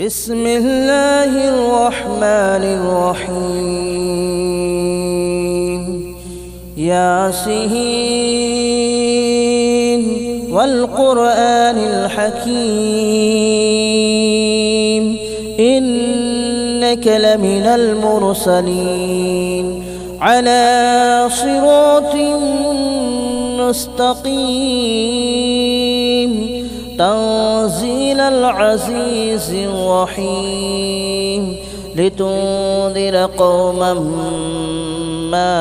بسم الله الرحمن الرحيم ياسين والقرآن الحكيم إنك لمن المرسلين على صراط مستقيم تنزيل العزيز الرحيم لتنذر قوما ما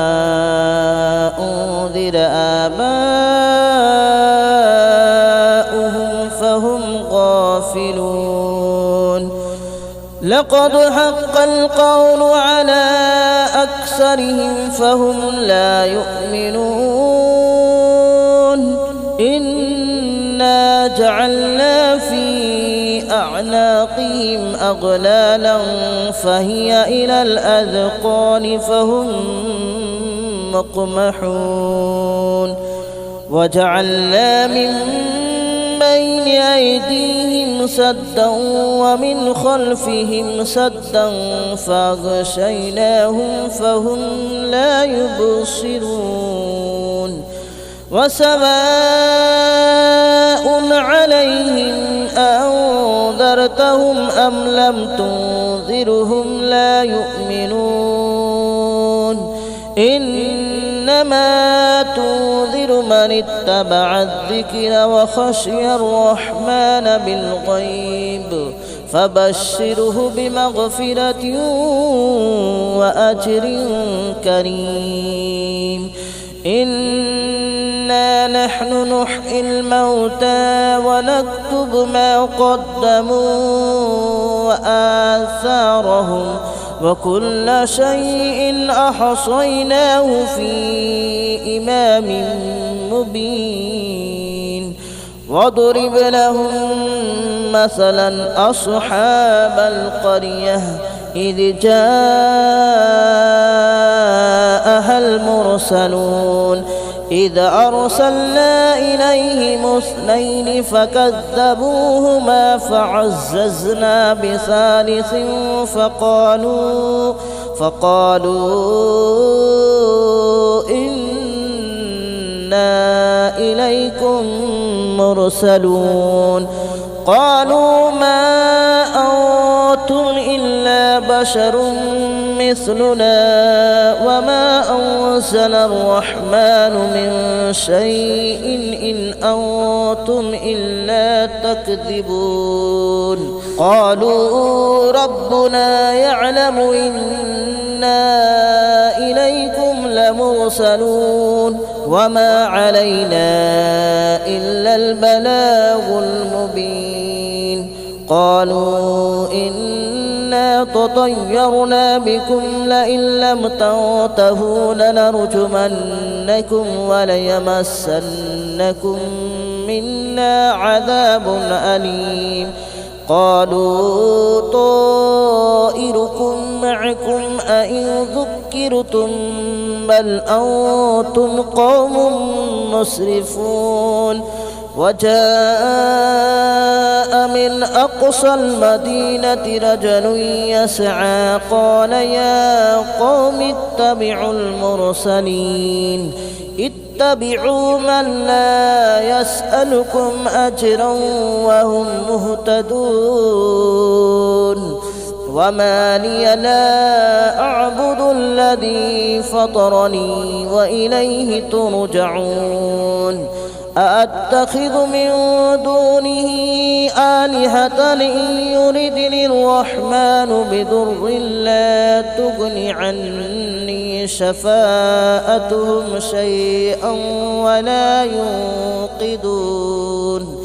أنذر آباؤهم فهم غافلون لقد حق القول على أكثرهم فهم لا يؤمنون إنا جعلنا في أعناقهم أغلالا فهي إلى الأذقان فهم مقمحون وجعلنا من بين أيديهم سدا ومن خلفهم سدا فأغشيناهم فهم لا يبصرون وسواء عليهم أنذرتهم أم لم تنذرهم لا يؤمنون إنما تنذر من اتبع الذكر وخشي الرحمن بالغيب فبشره بمغفرة وأجر كريم إنا نحن نحيي الموتى ونكتب ما قدموا وآثارهم وكل شيء أحصيناه في إمام مبين واضرب لهم مثلا أصحاب القرية إذ جاءها المرسلون إذ أرسلنا إليهم اثنين فكذبوهما فعززنا بثالث فقالوا إنا إليكم مرسلون قالوا ما أنتم إلا بشر مثلنا وما أنزل الرحمن من شيء إن أنتم إلا تكذبون قالوا ربنا يعلم إنا إليكم لمرسلون وما علينا إلا البلاغ المبين قالوا إنا تطيرنا بكم لئن لم تنتهوا لنرجمنكم وليمسنكم منا عذاب أليم قالوا طائركم معكم أئن ذكرتم بل أنتم قوم مسرفون وجاء من أقصى المدينة رجل يسعى قال يا قوم اتبعوا المرسلين اتبعوا من لا يسألكم أجرا وهم مهتدون وما لي لا أعبد الذي فطرني وإليه ترجعون أأتخذ من دونه آلهة إن يردني الرحمن بضر لا تغن عني شفاءتهم شيئا ولا ينقذون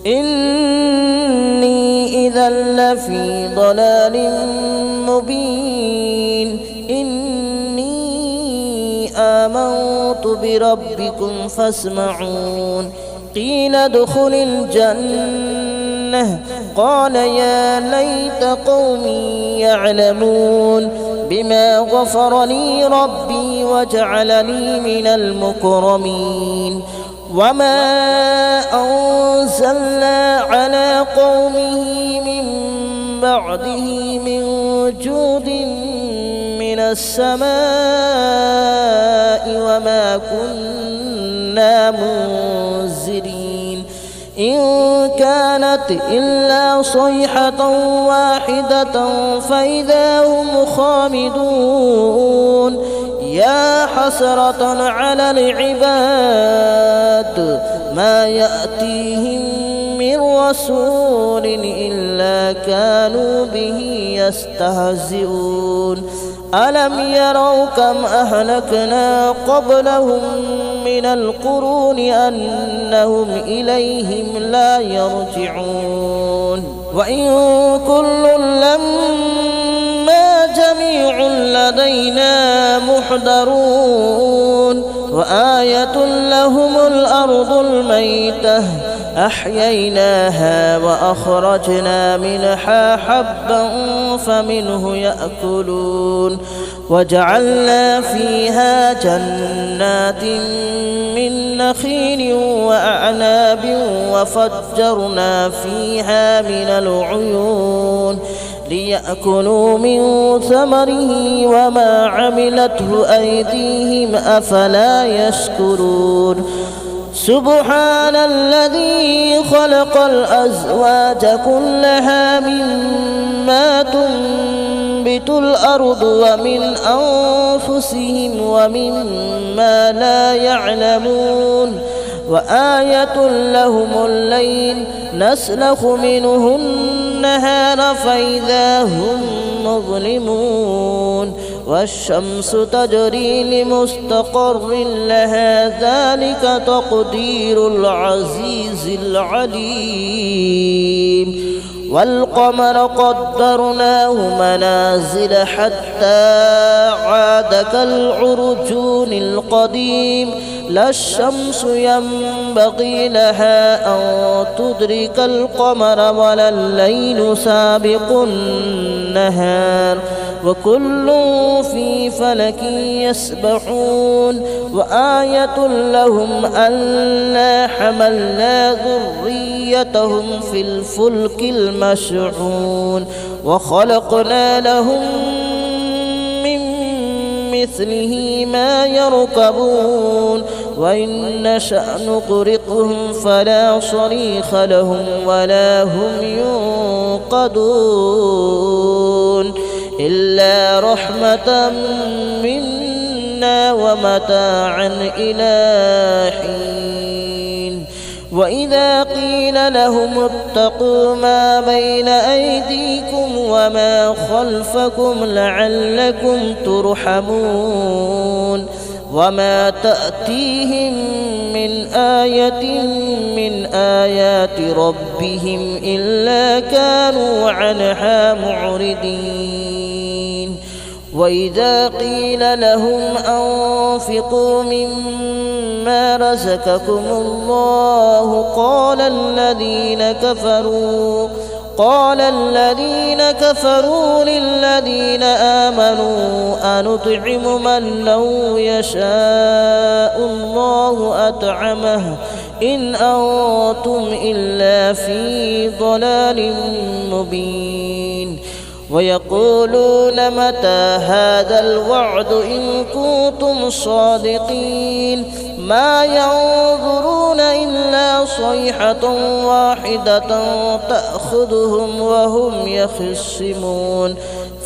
إني إذا لفي ضلال مبين آمنت بربكم فاسمعون قيل ادخل الجنة قال يا ليت قومي يعلمون بما غفر لي ربي وجعلني من المكرمين وما أنزلنا على قومه من بعده من جود من السماء وما كنا منزلين إن كانت إلا صيحة واحدة فإذا هم خامدون يا حسرة على العباد ما يأتيهم من رسول إلا كانوا به يستهزئون ألم يروا كم أهلكنا قبلهم من القرون أنهم إليهم لا يرجعون وإن كل لما جميع لدينا محضرون وآية لهم الأرض الميتة أحييناها وأخرجنا منها حبا فمنه يأكلون وجعلنا فيها جنات من نخيل وأعناب وفجرنا فيها من العيون ليأكلوا من ثمره وما عملته أيديهم أفلا يشكرون سبحان الذي خلق الأزواج كلها مما تنبت الأرض ومن أنفسهم ومما لا يعلمون وآية لهم الليل نسلخ منه النهار فإذا هم مظلمون والشمس تجري لمستقر لها ذلك تقدير العزيز العليم والقمر قدرناه منازل حتى عاد كالعرجون القديم لا الشمس ينبغي لها أن تدرك القمر ولا الليل سابق النهار وكل في فلك يسبحون وآية لهم ألا حملنا ذريتهم في الفلك المشحون وخلقنا لهم من مثله ما يركبون وإن نشأ نغرقهم فلا صريخ لهم ولا هم ينقذون إلا رحمة منا ومتاعا إلى حين وإذا قيل لهم اتقوا ما بين أيديكم وما خلفكم لعلكم ترحمون وما تأتيهم من آية من آيات ربهم إلا كانوا عنها معرضين وإذا قيل لهم أنفقوا مما رزقكم الله قال الذين كفروا للذين آمنوا أنطعم من لو يشاء الله أطعمه إن أنتم إلا في ضلال مبين ويقولون متى هذا الوعد إن كنتم صادقين ما ينظرون إلا صيحة واحدة تأخذهم وهم يخصمون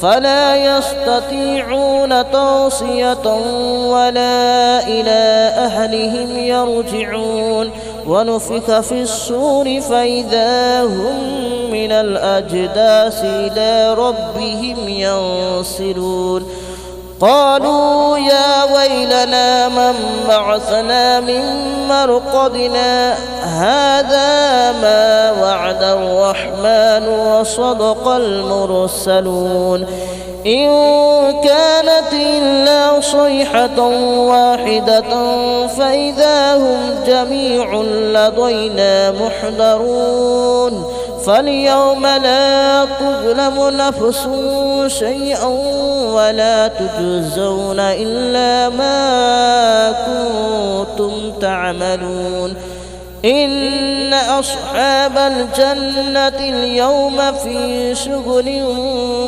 فلا يستطيعون توصية ولا إلى أهلهم يرجعون ونفخ في الصور فإذا هم من الأجداث إلى ربهم ينسلون قالوا يا ويلنا من بعثنا من مرقدنا هذا ما وعد الرحمن وصدق المرسلون إن كانت إلا صيحة واحدة فإذا هم جميع لدينا محضرون فاليوم لا تظلم نفس شيئا ولا تجزون إلا ما كنتم تعملون إن أصحاب الجنة اليوم في شغل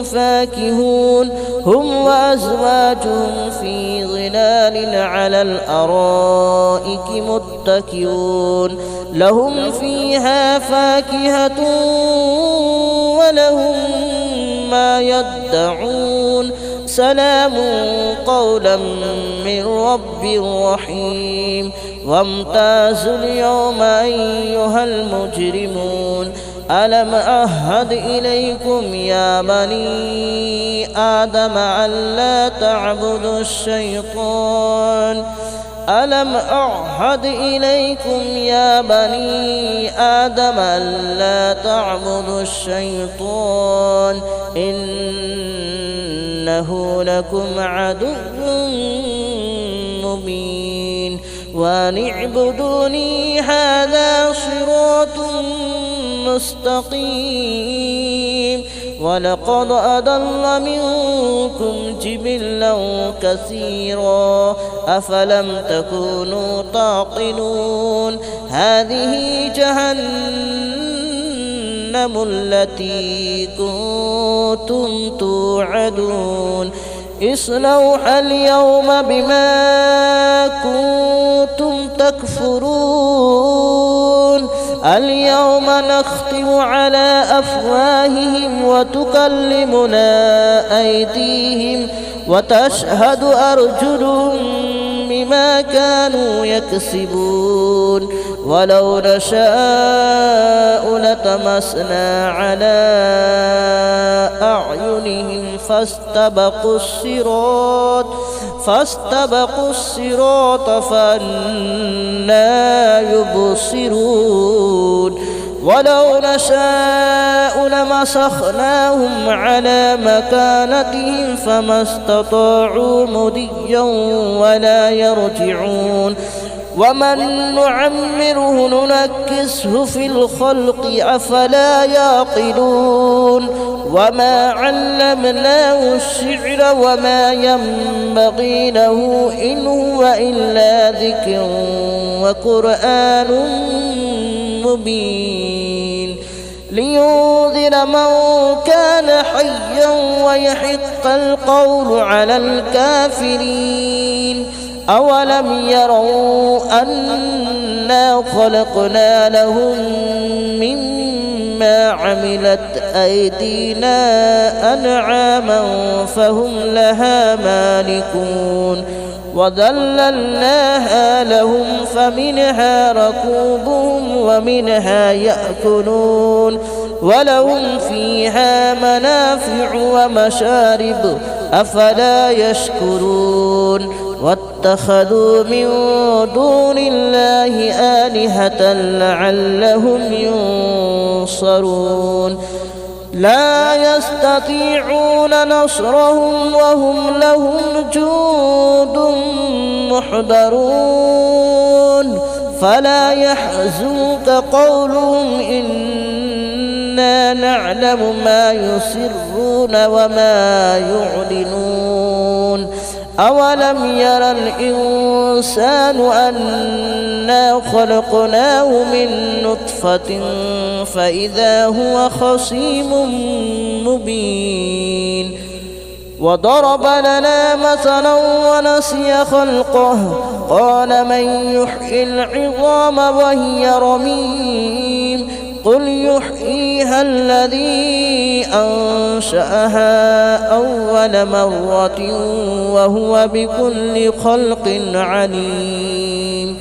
فاكهون هم وأزواجهم في ظلال على الأرائك متكئون لهم فيها فاكهة ولهم ما يدعون سلام قولا من رب رحيم وامتازوا اليوم أيها المجرمون ألم أعهد إليكم يا بني آدم ألا تعبدوا الشيطان ألم أعهد إليكم يا بني آدم ألا تعبدوا الشيطان إنه لكم عدو مبين وأن اعبدوني هذا صراط مستقيم ولقد أضل منكم جبلا كثيرا أفلم تكونوا تعقلون هذه جهنم التي كنتم توعدون اصلوها اليوم بما كنتم تكفرون اليوم نختم على أفواههم وتكلمنا أيديهم وتشهد أرجلهم بما كانوا يكسبون ولو نشاء لطمسنا على أعينهم فاستبقوا الصراط فأنى يبصرون ولو نشاء لمسخناهم على مكانتهم فما استطاعوا مضيا ولا يرجعون ومن نعمره ننكسه في الخلق أفلا يعقلون وما علمناه الشعر وما ينبغي له إن هو إلا ذكر وقرآن مبين لينذر من كان حيا ويحق القول على الكافرين أولم يروا أنا خلقنا لهم مما عملت أيدينا أنعاما فهم لها مالكون وذللناها لهم فمنها ركوبهم ومنها يأكلون ولهم فيها منافع ومشارب أفلا يشكرون واتخذوا من دون الله آلهة لعلهم ينصرون لا يستطيعون نصرهم وهم لهم جند محضرون فلا يحزنك قولهم إنا نعلم ما يسرون وما يعلنون أولم يرى الإنسان أنا خلقناه من نطفة فإذا هو خصيم مبين وضرب لنا مثلا ونسي خلقه قال من يحيي العظام وهي رميم قل يحييها الذي أنشأها أول مرة وهو بكل خلق عليم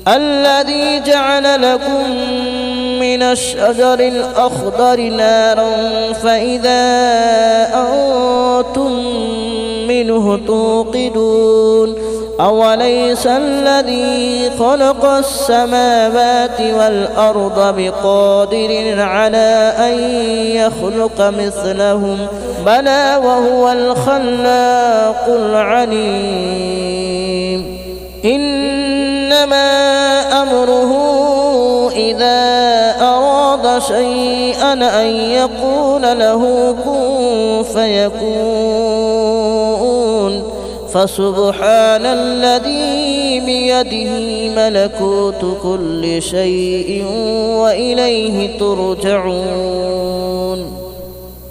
الذي جعل لكم من الشجر الأخضر نارا فإذا أنتم منه توقدون أوليس الذي خلق السماوات والأرض بقادر على أن يخلق مثلهم بلى وهو الخلاق العليم إنما أمره إذا أراد شيئا أن يقول له كن فيكون فسبحان الذي بيده ملكوت كل شيء وإليه ترجعون.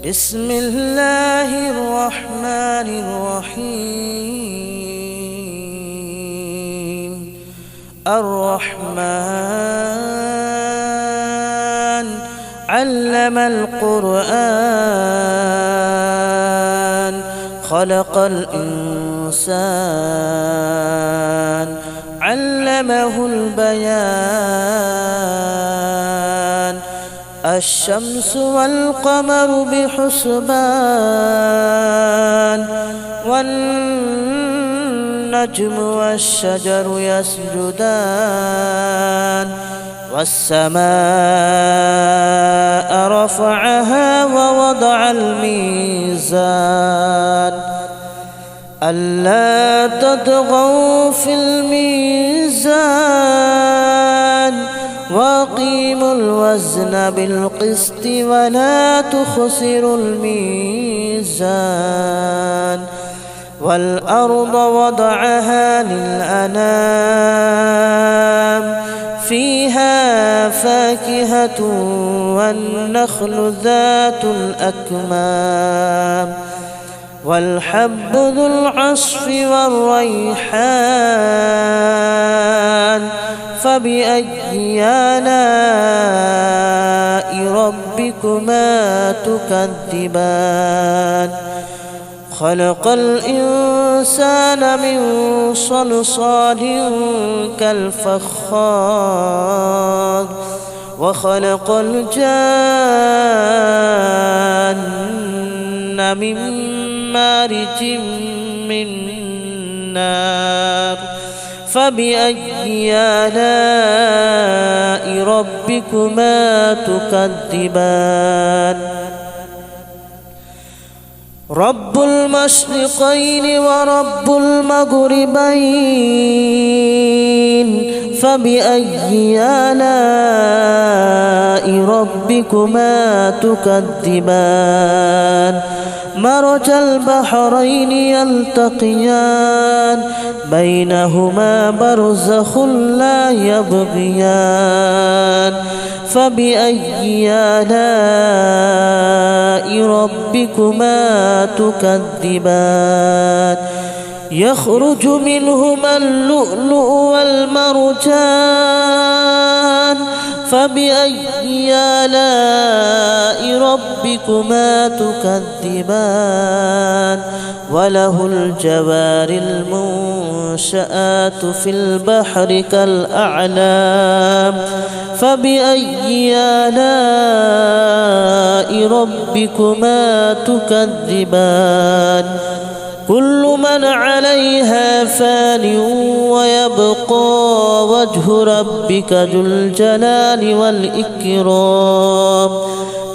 بسم الله الرحمن الرحيم. الرحمن علم القرآن خلق الإنسان علمه البيان. الشمس والقمر بحسبان والنجم والشجر يسجدان. والسماء رفعها ووضع الميزان ألا تطغوا في الميزان وأقيموا الوزن بالقسط ولا تخسروا الميزان. والأرض وضعها للأنام فيها فاكهة والنخل ذات الأكمام والحب ذو العصف والريحان. فبأي آلاء ربكما تكذبان. خلق الإنسان من صلصال كالفخار وخلق الجان من مارج من نار. فبأي آلاء ربكما تكذبان. رب المشرقين ورب المغربين. فبأي آلاء ربكما تكذبان. مرج البحرين يلتقيان بينهما برزخ لا يبغيان. فبأي آلاء ربكما تكذبان. يخرج منهما اللؤلؤ والمرجان. فبأي آلاء ربكما تكذبان. وله الجوار المنشآت في البحر كالأعلام. فبأي آلاء ربكما تكذبان. كل من عليها فان ويبقى وجه ربك ذو الجلال والإكرام.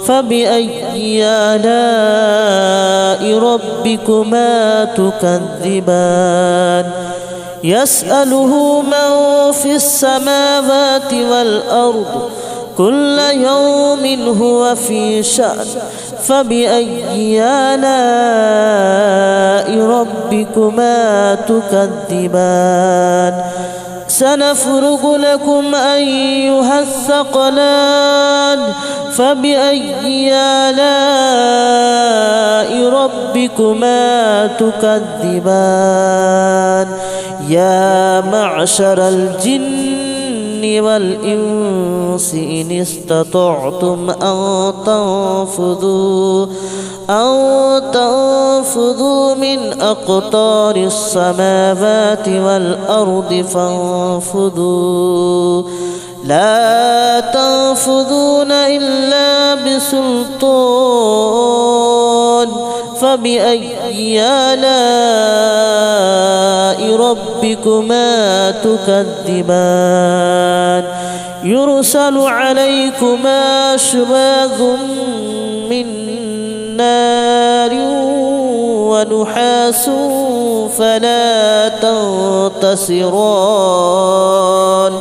فبأي آلاء ربكما تكذبان. يسأله من في السماوات والأرض كل يوم هو في شأن. فبأي آلاء ربكما تكذبان. سنفرغ لكم أيها الثقلان. فبأي آلاء ربكما تكذبان. يا معشر الجن والإنس إن استطعتم أن تنفذوا من أقطار السماوات والأرض فانفذوا لا تنفذون إلا بسلطان. فبأي آلاء ربكما تكذبان. يرسل عليكما شواظ من نار ونحاس فلا تنتصران.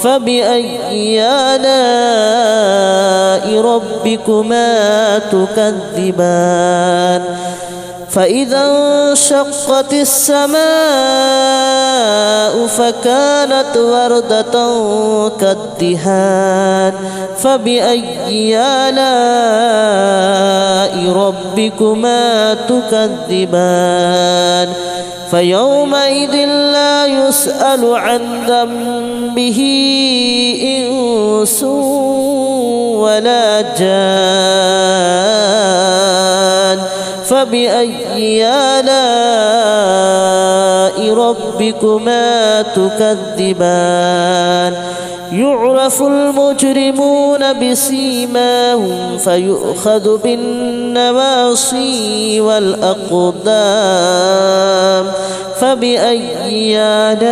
فبأي آلاء ربكما تكذبان. فإذا انشقت السماء فكانت وردة كالدهان فبأي آلاء ربكما تكذبان فيومئذ لا يسأل عن ذنبه إنس ولا جان فبأي آلاء ربكما تكذبان يعرف المجرمون بسيماهم فيؤخذ بالنواصي والأقدام فبأي آلاء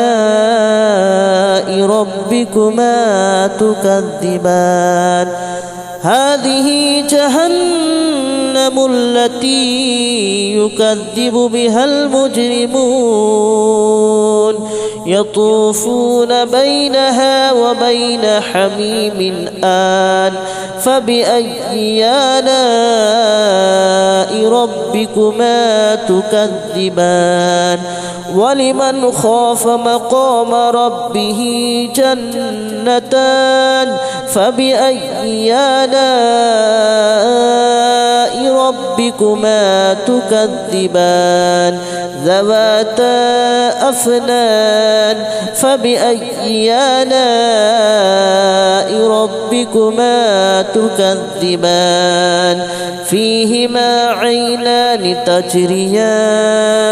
ربكما تكذبان هذه جهنم التي يكذب بها المجرمون يطوفون بينها وبين حميم آن فبأي آلاء ربكما تكذبان ولمن خاف مقام ربه جنتان فبأي آلاء ربكما تكذبان ذواتا أفنان فبأي آلاء ربكما تكذبان فيهما عينان تجريان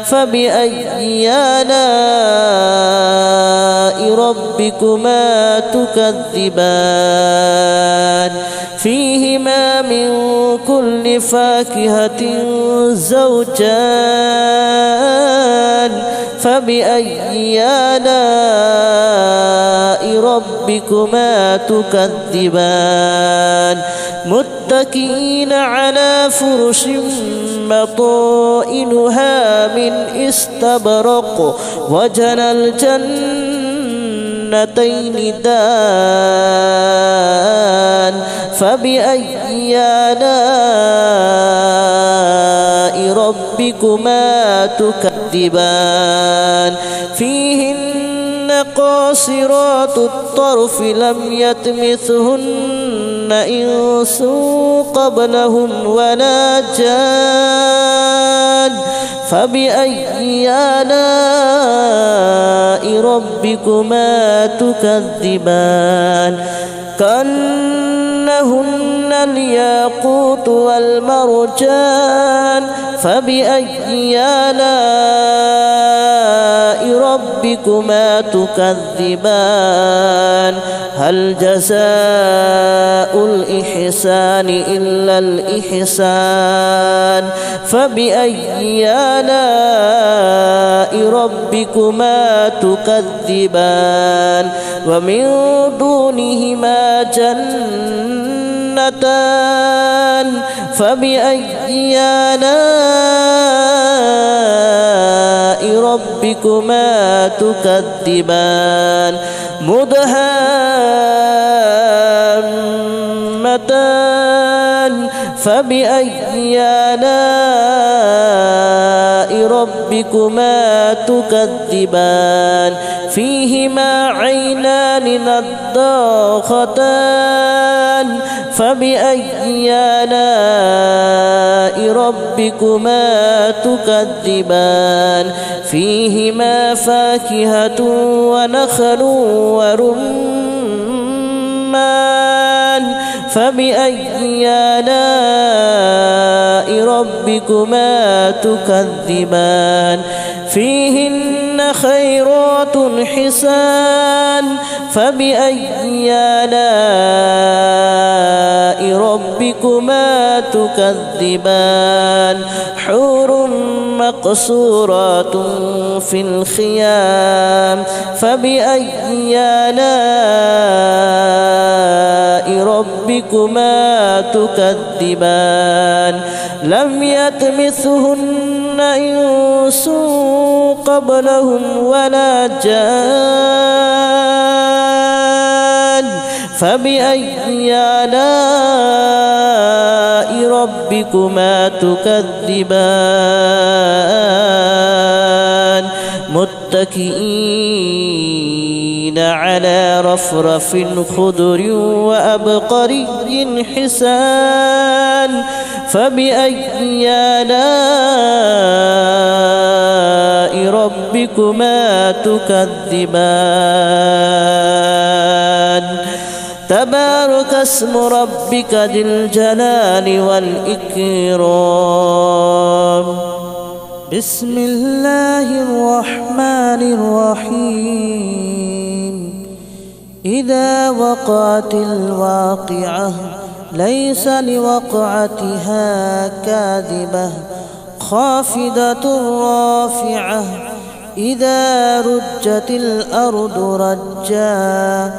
فبأي آلاء ربكما تكذبان فيهما من كل فاكهة زوجان فبأي آلاء ربكما تكذبان متكئين على فرش مطائنها من استبرق وجنى الجنتين دان فبأي آلاء ربكما تكذبان فيهن قاصرات الطرف لم يطمثهن إنس قبلهم ولا جان فبأي آلاء ربكما تكذبان كأنهن الياقوت والمرجان فبأي آلاء ربكما تكذبان هل جزاء الإحسان إلا الإحسان فبأي آلاء ربكما تكذبان ومن دونهما جنتان فبأي آلاء ربكما تكذبان مدهامتان فبأي آلاء ربكما تكذبان فيهما عينان نضاختان فبأي آلاء ربكما تكذبان فيهما فاكهة ونخل ورمان فبأي آلاء ربكما تكذبان فيهن خيرات حسان فبأي آلاء ربكما تكذبان حور مقصورات في الخيام فبأي آلاء ربكما تكذبان لم يطمثهن إنس قبلهم ولا جان فبأي آلاء ربكما تكذبان متكئين على رفرف خضر وأبقري حسان فبأي آلاء ربكما تكذبان تبارك اسم ربك ذي الجلال والإكرام بسم الله الرحمن الرحيم إذا وقعت الواقعة ليس لوقعتها كاذبة خافضة رافعة إذا رجت الأرض رجا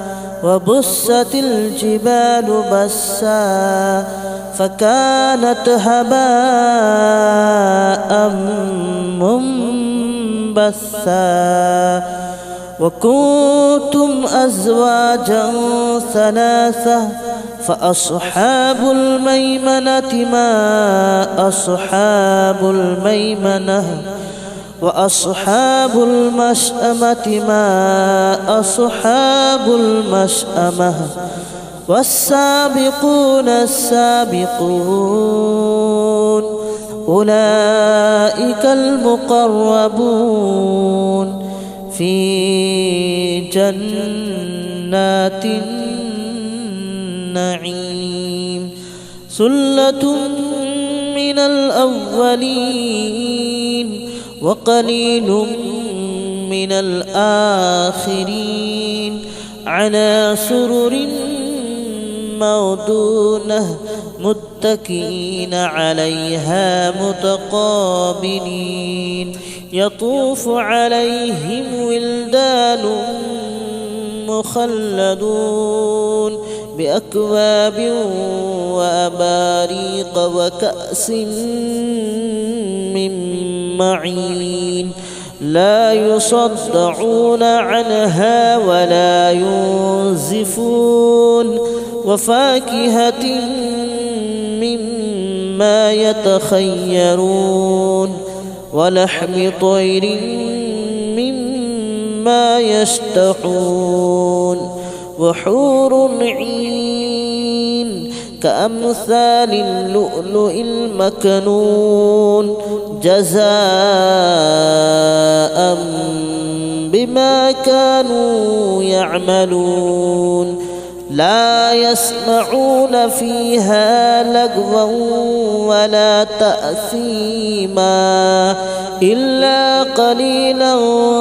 وبست الجبال بسا فكانت هباء منبثا وكنتم أزواجا ثلاثة فأصحاب الميمنة ما أصحاب الميمنة وأصحاب المشأمة ما أصحاب المشأمة والسابقون السابقون أولئك المقربون في جنات النعيم ثلة من الأولين وقليل من الآخرين على سرر موضونة متكئين عليها متقابلين يطوف عليهم ولدان مخلدون بأكواب وأباريق وكأس من معين لا يصدعون عنها ولا ينزفون وفاكهة مما يتخيرون ولحم طير مما يشتهون وحور عين كأمثال اللؤلؤ المكنون جزاء بما كانوا يعملون لا يسمعون فيها لغوا ولا تأثيما إلا قليلا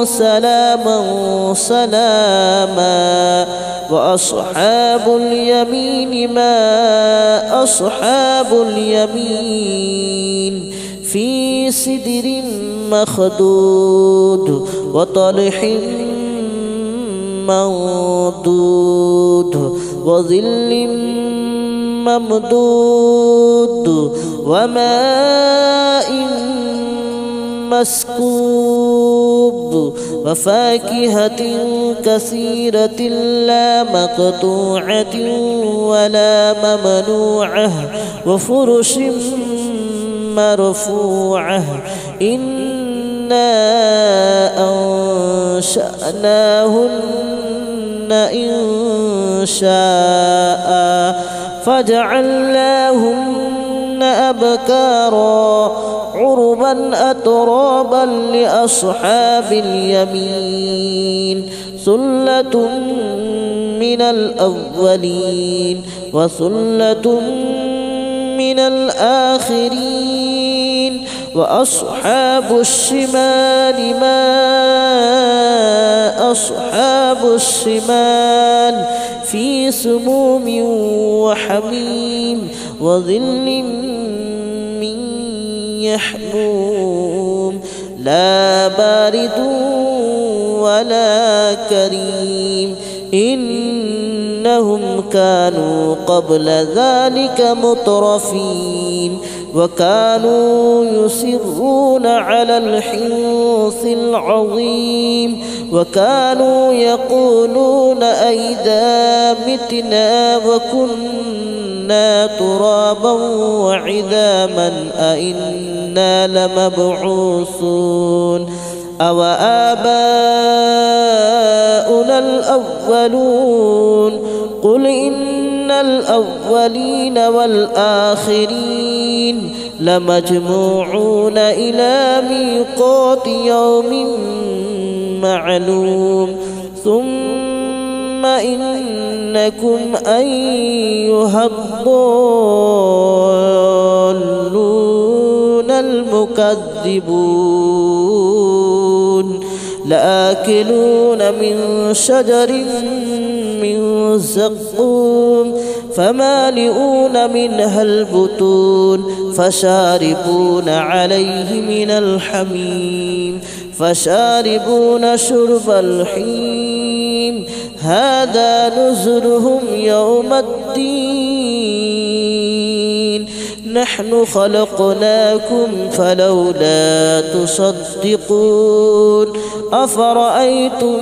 سلاما سلاما وأصحاب اليمين ما أصحاب اليمين في سدر مخضود وطلح منضود وظل ممدود وماء مسكوب وفاكهة كثيرة لا مقطوعة ولا ممنوعة وفرش مرفوعة إنا أنشأناهن إن شاء فجعلناهن أبكارا عربا أترابا لأصحاب اليمين ثلة من الأولين وثلة من الآخرين وأصحاب الشمال ما أصحاب الشمال في سموم وحميم وظل من يحموم لا بارد ولا كريم إنهم كانوا قبل ذلك مترفين وكانوا يصرون على الحنث العظيم وكانوا يقولون أئذا متنا وكنا كنا ترابا وعظاما أئنا لمبعوثون أو آباؤنا الأولون قل إن الأولين والآخرين لمجموعون إلى ميقات يوم معلوم ثم إنكم أيها الضالون المكذبون لآكلون من شجر من زقوم فمالئون منها البطون فشاربون عليه من الحميم فشاربون شرب الحميم هذا نزلهم يوم الدين نحن خلقناكم فلولا تصدقون أفرأيتم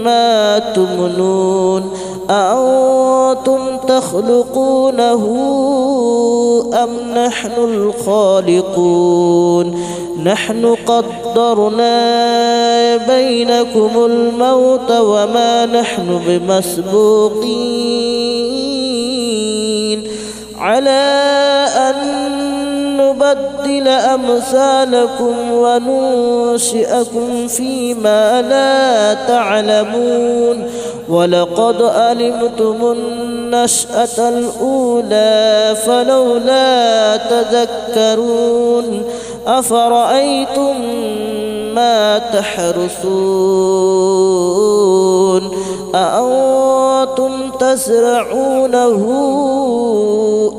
ما تمنون أأنتم تخلقونه أم نحن الخالقون نحن قدرنا بينكم الموت وما نحن بمسبوقين على أن نبدل أمثالكم وننشئكم فيما لا تعلمون ولقد علمتم النشأة الأولى فلولا تذكرون أفرأيتم ما تحرثون أأنتم تزرعونه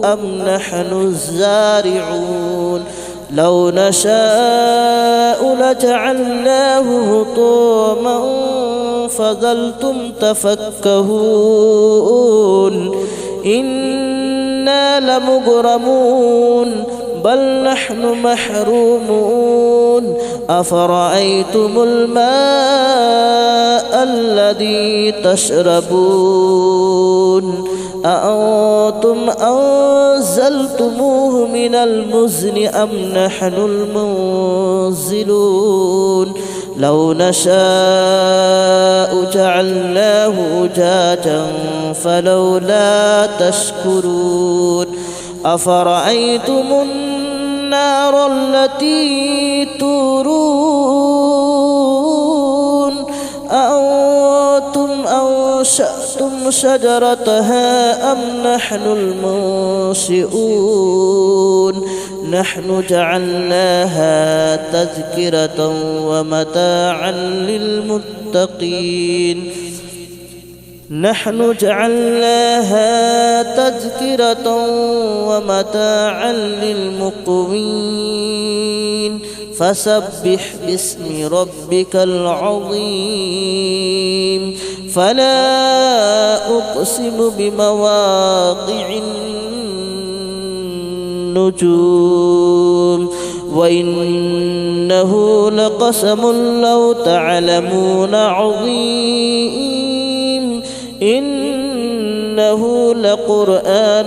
أم نحن الزارعون لو نشاء لجعلناه هطاما فظلتم تفكهون إنا لمغرمون بل نحن محرومون أفرأيتم الماء الذي تشربون أأنتم أنزلتموه من المزن أم نحن المنزلون لو نشاء جعلناه أجاجا فلولا تشكرون أفرأيتم النار التي تورون أأنتم أنشأتم شجرتها أم نحن المنشئون نحن جعلناها تذكرة ومتاعا للمتقين نحن جعلناها تذكرة ومتاعا للمقوين فسبح باسم ربك العظيم فلا أقسم بمواقع النجوم وإنه لقسم لو تعلمون عظيم إنه لقرآن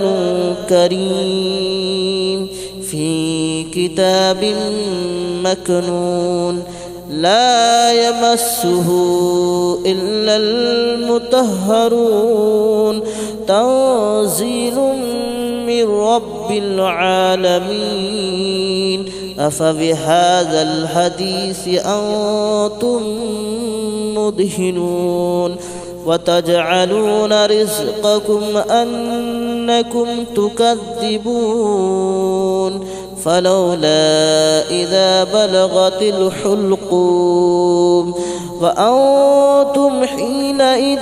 كريم في كتاب مكنون لا يمسه إلا المطهرون تنزيل من رب العالمين أفبهذا الحديث أنتم مدهنون وتجعلون رزقكم أنكم تكذبون فلولا إذا بلغت الحلقوم وأنتم حينئذ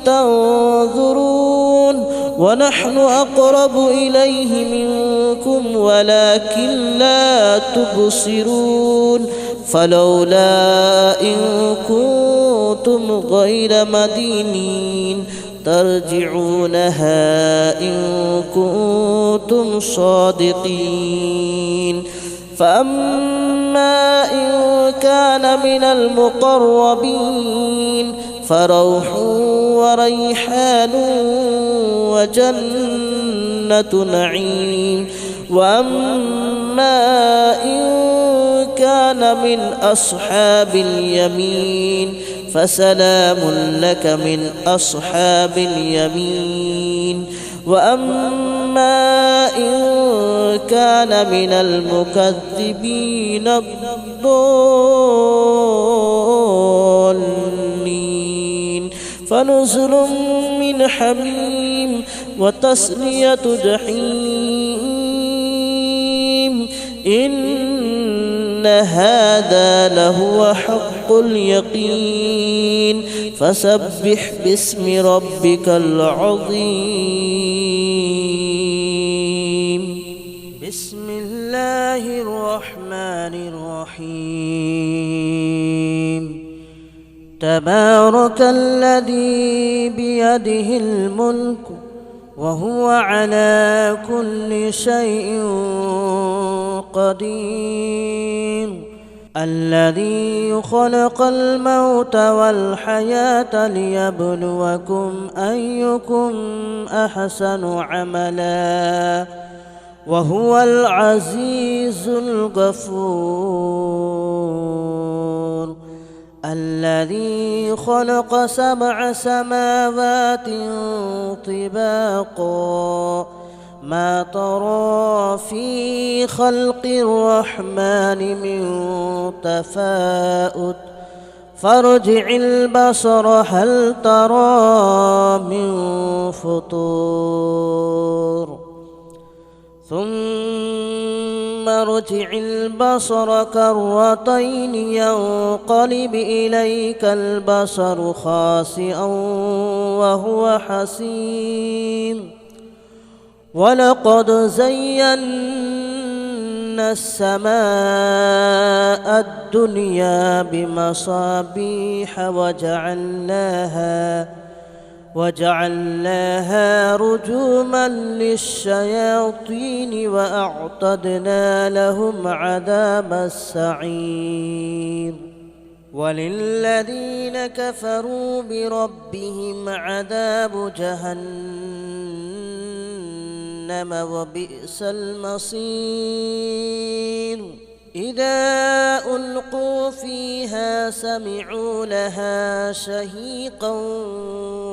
تنظرون ونحن أقرب إليه منكم ولكن لا تبصرون فلولا إن كنتم غير مدينين ترجعونها إن كنتم صادقين فأما إن كان من المقربين فروح وريحان وجنة نعيم. وأما إن كان من أصحاب اليمين فسلام لك من أصحاب اليمين. وأما إن كان من المكذبين الضالين فنزل من حميم وتصلية جحيم. إن هذا لهو حق اليقين. فسبح باسم ربك العظيم. بسم الله الرحمن الرحيم. تبارك الذي بيده الملك وهو على كل شيء قدير. الذي خلق الموت والحياة ليبلوكم أيكم أحسن عملا وهو العزيز الغفور. الذي خلق 7 سماوات طباقا ما ترى في خلق الرحمن من تفاؤت فارجع البصر هل ترى من فطور ثم ارجع البصر كرتين ينقلب إليك البصر خاسئا وهو حسير. ولقد زينا السماء الدنيا بمصابيح وجعلناها رجوما للشياطين وأعتدنا لهم عذاب السعير. وللذين كفروا بربهم عذاب جهنم وبئس المصير. إذا ألقوا فيها سمعوا لها شهيقا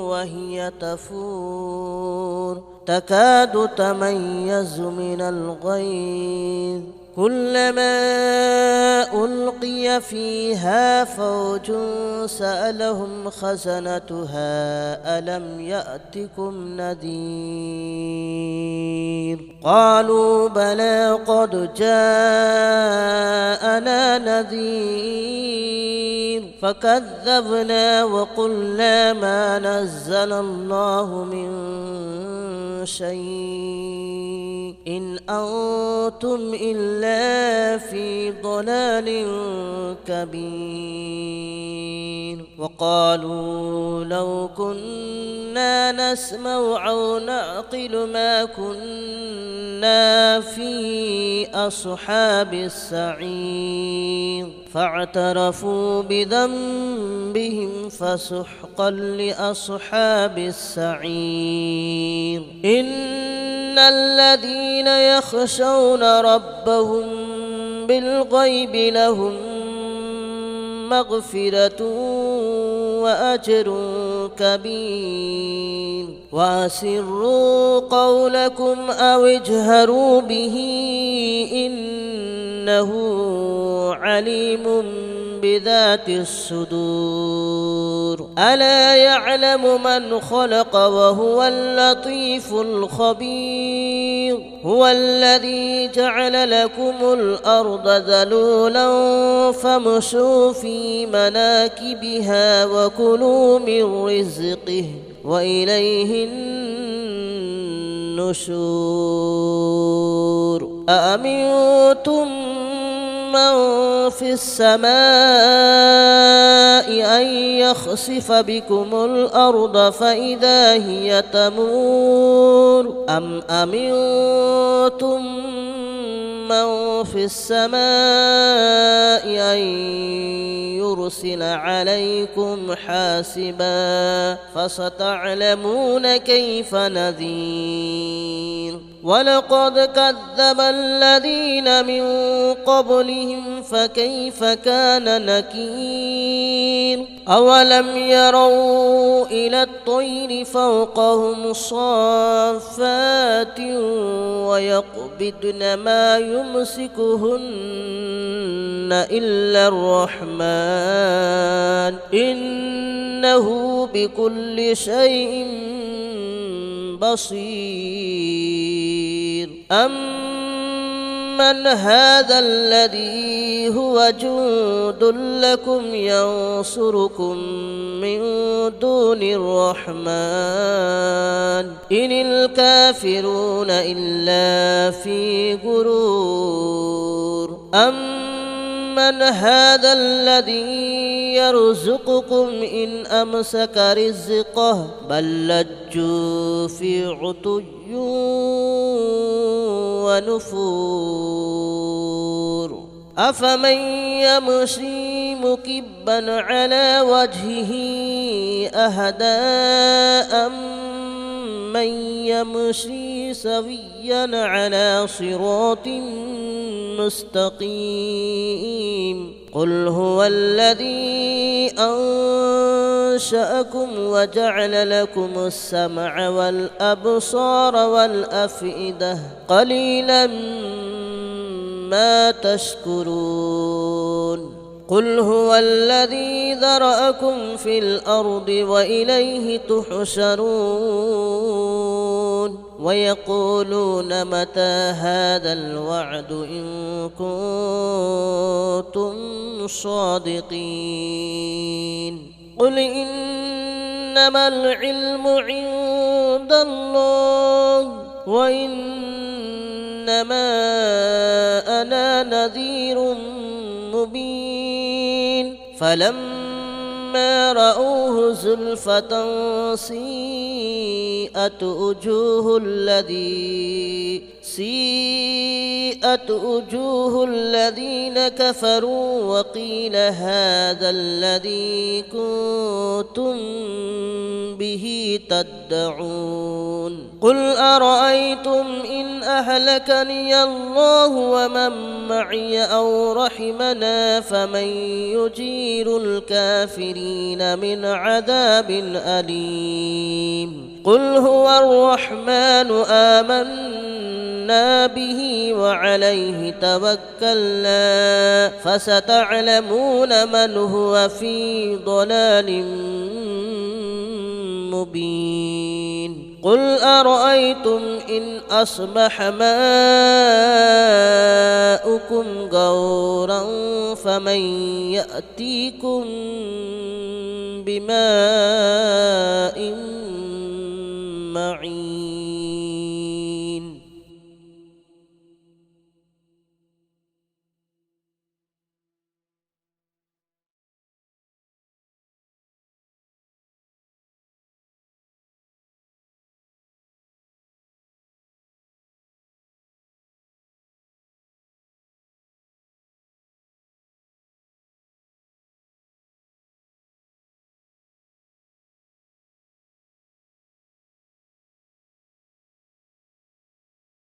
وهي تفور تكاد تميز من الغيظ كلما ألقي فيها فوج سألهم خزنتها ألم يأتكم نذير قالوا بلى قد جاءنا نذير فكذبنا وقلنا ما نزل الله من شيء إن أنتم إلا في ضلال كبير. وقالوا لو كنا نسمع أو نعقل ما كنا في أصحاب السعير فاعترفوا بذنبهم فسحقا لأصحاب السعير. إن الذين يخشون ربهم بالغيب لهم مغفرة وأجر كبير. وأسروا قولكم أو اجهروا به إنه عليم بذات الصدور. ألا يعلم من خلق وهو اللطيف الخبير. هو الذي جعل لكم الأرض ذلولا فامشوا في مناكبها وكلوا من رزقه وإليه النشور. أأمنتم من في السماء أن يخسف بكم الأرض فإذا هي تمور أم أمنتم من في السماء أن يرسل عليكم حاسبا فستعلمون كيف نذير ولقد كذب الذين من قبلهم فكيف كان نكير أولم يروا إلى الطير فوقهم صافات ويقبضن ما يمسكهن إلا الرحمن إنه بكل شيء بصير أمن هذا الذي هو جند لكم ينصركم من دون الرحمن إن الكافرون إلا في غرور أمن هذا الذي يرزقكم إن أمسك رزقه بل لجوا في عتو ونفور أفمن يمشي مكبا على وجهه أهدى أمن يمشي سويا على صراط مستقيم قل هو الذي أنشأكم وجعل لكم السمع والأبصار والأفئدة قليلا ما تشكرون قل هو الذي ذرأكم في الأرض وإليه تحشرون ويقولون متى هذا الوعد إن كنتم صادقين قل إنما العلم عند الله وإنما أنا نذير مبين فلما رأوه زلفة سيئت وجوه الذين كفروا وقيل هذا الذي كنتم به تدعون قل أرأيتم إن أهلكني الله ومن معي أو رحمنا فمن يجير الكافرين من عذاب أليم قل هو الرحمن آمنا به وعليه توكلنا فستعلمون من هو في ضلال مبين قل أرأيتم إن أصبح ماؤكم غورا فمن يأتيكم بماء